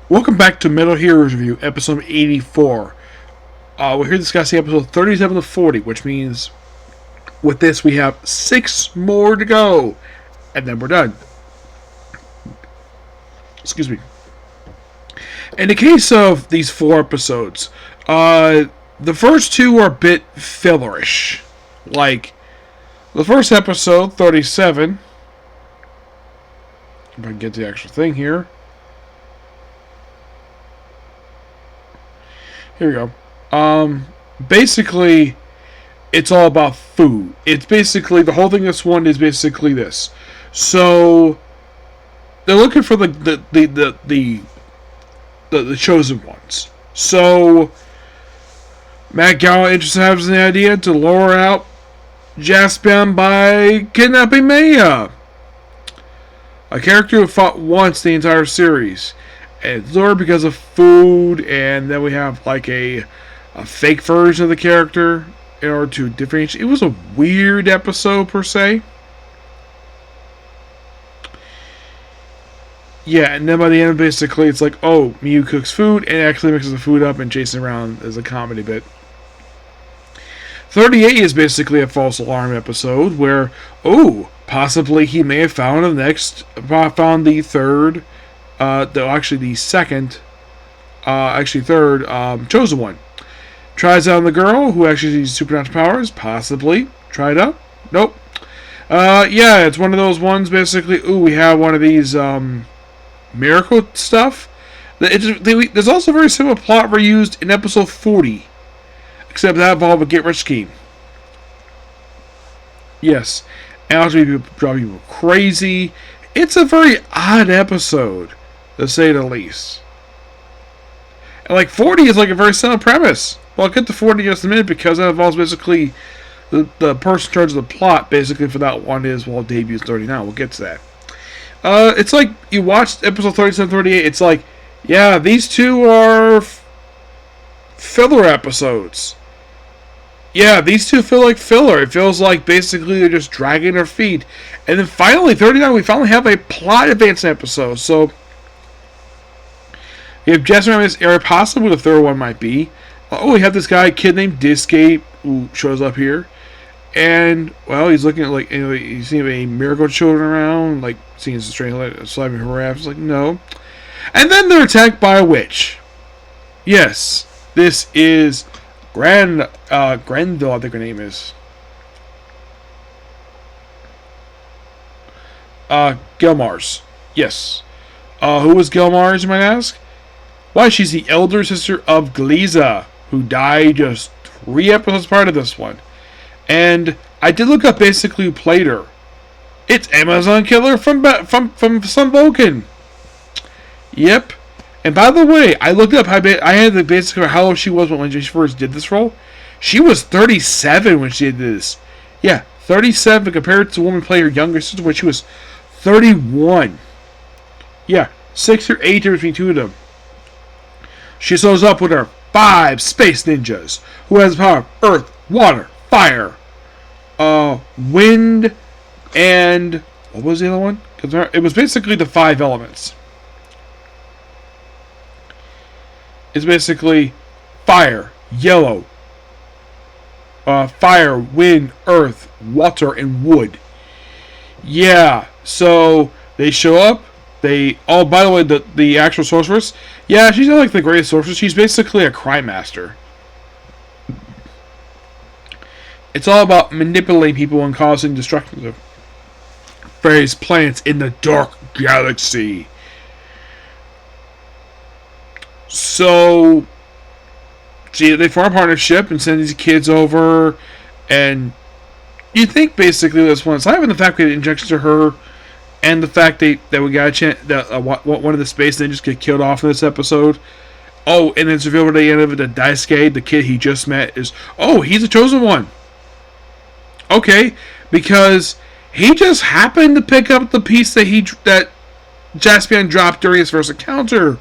Welcome back to Metal Heroes Review, episode 84. We're here discussing episode 37 to 40, which means with this we have 6 more to go, and then we're done. Excuse me. In the case of these 4 episodes, the first 2 are a bit fillerish. Like, the first episode, 37, if I can get the actual thing here. Here we go. Basically, it's all about food. It's basically, the whole thing this one is basically this. So, they're looking for the chosen ones. So, Matt Gala has the idea to lure out Juspion by kidnapping Maya, a character who fought once the entire series. And it's lured because of food, and then we have like a fake version of the character in order to differentiate. It was a weird episode per se. Yeah, and then by the end, basically, it's like, oh, Miyu cooks food and actually mixes the food up and chasing around as a comedy bit. 38 is basically a false alarm episode where, oh, possibly he may have found the third. Third, chosen one. Tries out on the girl who actually sees supernatural powers, possibly. Try it out? Nope. Yeah, it's one of those ones, basically, ooh, we have one of these, miracle stuff. There's also a very similar plot reused in episode 40, except that involved a get-rich scheme. Yes, and also drive people crazy. It's a very odd episode, to say the least. And like 40 is like a very similar premise. Well, I'll get to 40 in just a minute because that involves basically the person in charge of the plot, basically for that one is, well, it debuts 39. We'll get to that. It's like you watched episode 37, 38. It's like, yeah, these two are filler episodes. Yeah, these two feel like filler. It feels like basically they're just dragging their feet. And then finally, 39, we finally have a plot advancing episode. So, you have Jess around this area, possibly the third one might be. Oh, we have this guy, kid named Discape, who shows up here. And, well, he's looking at, like, he's seeing a miracle children around, like, seeing some strange slapping harass. Like, no. And then they're attacked by a witch. Yes, this is Granville, I think her name is. Gilmars. Yes. Who was Gilmars, you might ask? Why, she's the elder sister of Gliza, who died just 3 episodes prior to this one. And I did look up basically who played her. It's Amazon Killer from Sun Vulcan. Yep. And by the way, I looked up I had the basically how old she was when she first did this role. She was 37 when she did this. Yeah, 37 compared to the woman playing her younger sister when she was 31. Yeah, 6 or 8 years between two of them. She shows up with her 5 space ninjas who has the power of earth, water, fire, wind, and what was the other one? Because it was basically the 5 elements. It's basically fire, yellow, fire, wind, earth, water, and wood. Yeah, so they show up. Oh, by the way, the actual sorceress, yeah, she's not like the greatest sorceress. She's basically a crime master. It's all about manipulating people and causing destruction of various planets in the dark galaxy. So, they form a partnership and send these kids over, and you think basically this one, aside from the fact we had injections to her, and the fact that we got a chance that one of the space ninjas get killed off in this episode. Oh, and then it's revealed at the end of it that Daisuke, the kid he just met, is, oh, he's the chosen one. Okay, because he just happened to pick up the piece that Juspion dropped during his first encounter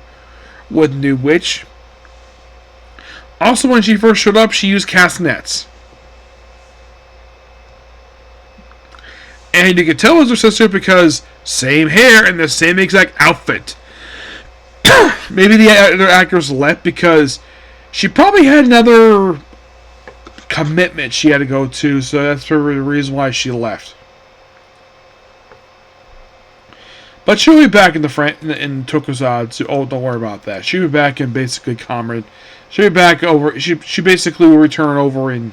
with New Witch. Also, when she first showed up, she used castanets. And you can tell it was her sister because same hair and the same exact outfit. maybe the other actors left because she probably had another commitment she had to go to, so that's the reason why she left. But she'll be back in in Tokusou. So, oh, don't worry about that. She'll be back in basically Comrade. She'll be back over. She basically will return over in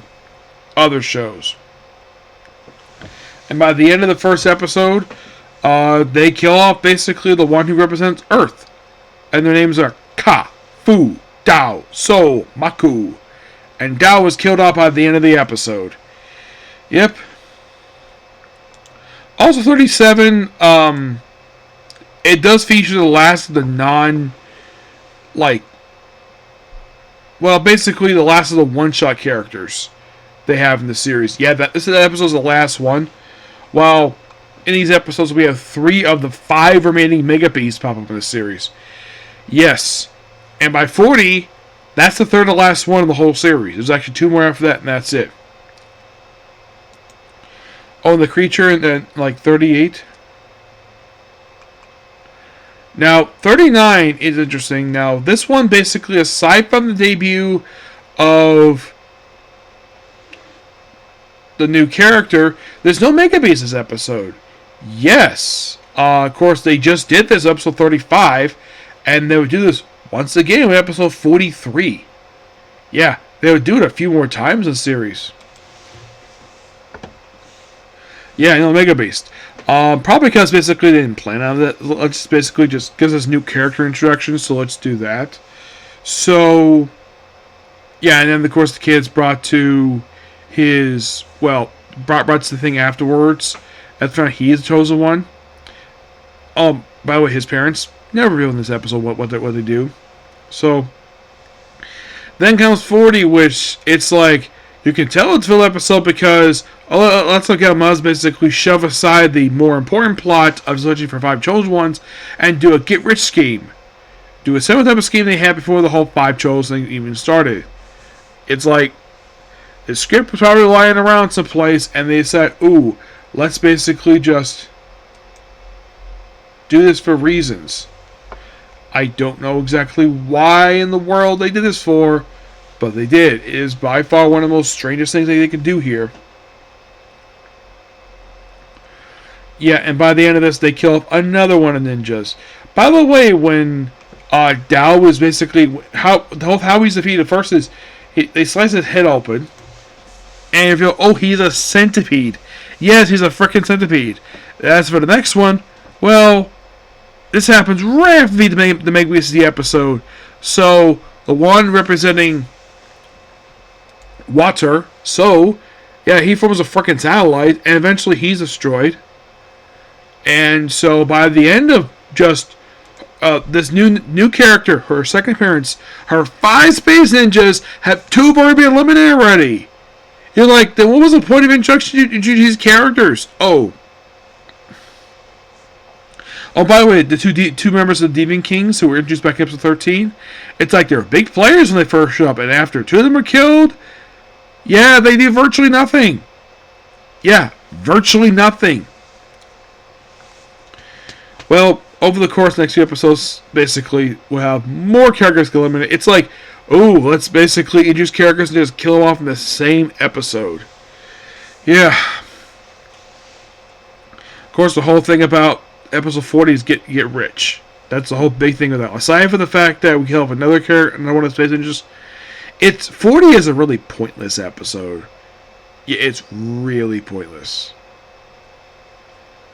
other shows. And by the end of the first episode, they kill off basically the one who represents Earth, and their names are Ka, Fu, Dao, So, Maku, and Dao was killed off by the end of the episode. Yep. Also, 37. It does feature the last of the basically the last of the one-shot characters they have in the series. Yeah, this episode is the last one. While in these episodes we have 3 of the 5 remaining Mega Beasts pop up in the series. Yes, and by 40, that's the third to last one of the whole series. There's actually 2 more after that, and that's it. Oh, and the creature in 38. Now, 39 is interesting. Now, this one basically, aside from the debut of the new character, there's no Mega Beast this episode. Yes. Of course, they just did this episode 35, and they would do this once again with episode 43. Yeah, they would do it a few more times in the series. Yeah, no Mega Beast. Probably because basically they didn't plan on that. Let's basically just give us new character introduction, so let's do that. So, yeah, and then of course the kid's brought to his, brought to the thing afterwards. That's why he's the chosen one. By the way, his parents never revealed in this episode what they do. So, then comes 40, which it's like, you can tell it's a full episode because let's look at Muz basically shove aside the more important plot of searching for 5 chosen ones and do a get-rich scheme. Do a similar type of scheme they had before the whole 5 chosen thing even started. It's like, the script was probably lying around someplace and they said, ooh, let's basically just do this for reasons. I don't know exactly why in the world they did this for, but they did. It is by far one of the most strangest things that they can do here. Yeah, and by the end of this, they kill off another one of the ninjas. By the way, when Dao was basically how he's defeated first is they slice his head open, and you feel, oh, he's a centipede. Yes, he's a freaking centipede. As for the next one, well, this happens right after the Mega Beast episode. So the one representing water, so yeah, he forms a freaking satellite, and eventually he's destroyed. And so by the end of just this new character, her second appearance, her 5 space ninjas have 2 already been eliminated already. You're like, then what was the point of introduction to these characters? Oh, by the way, the two members of the Demon Kings who were introduced back in episode 13, it's like they were big players when they first showed up, and after 2 of them were killed, yeah, they did virtually nothing. Yeah, virtually nothing. Well, over the course of the next few episodes, basically, we'll have more characters get eliminated. It's like, oh, let's basically introduce characters and just kill them off in the same episode. Yeah. Of course, the whole thing about episode 40 is get rich. That's the whole big thing of that. Aside from the fact that we kill off another character, another one of the space ninjas, 40 is a really pointless episode. Yeah, it's really pointless.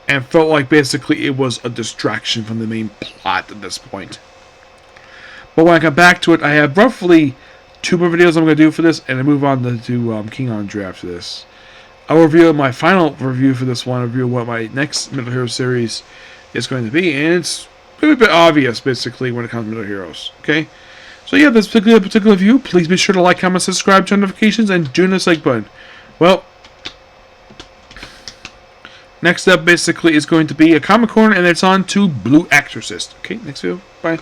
And felt like basically it was a distraction from the main plot at this point. But when I come back to it, I have roughly 2 more videos I'm going to do for this, and I move on to King on Draft for this. I'll reveal my final review for this one, review what my next Metal Hero series is going to be, and it's a bit obvious, basically, when it comes to Metal Heroes. Okay? So yeah, this particular review, please be sure to like, comment, subscribe, turn notifications, and join the like button. Well, next up, basically, is going to be a Comic Corner, and it's on to Blue Exorcist. Okay, next video. Bye.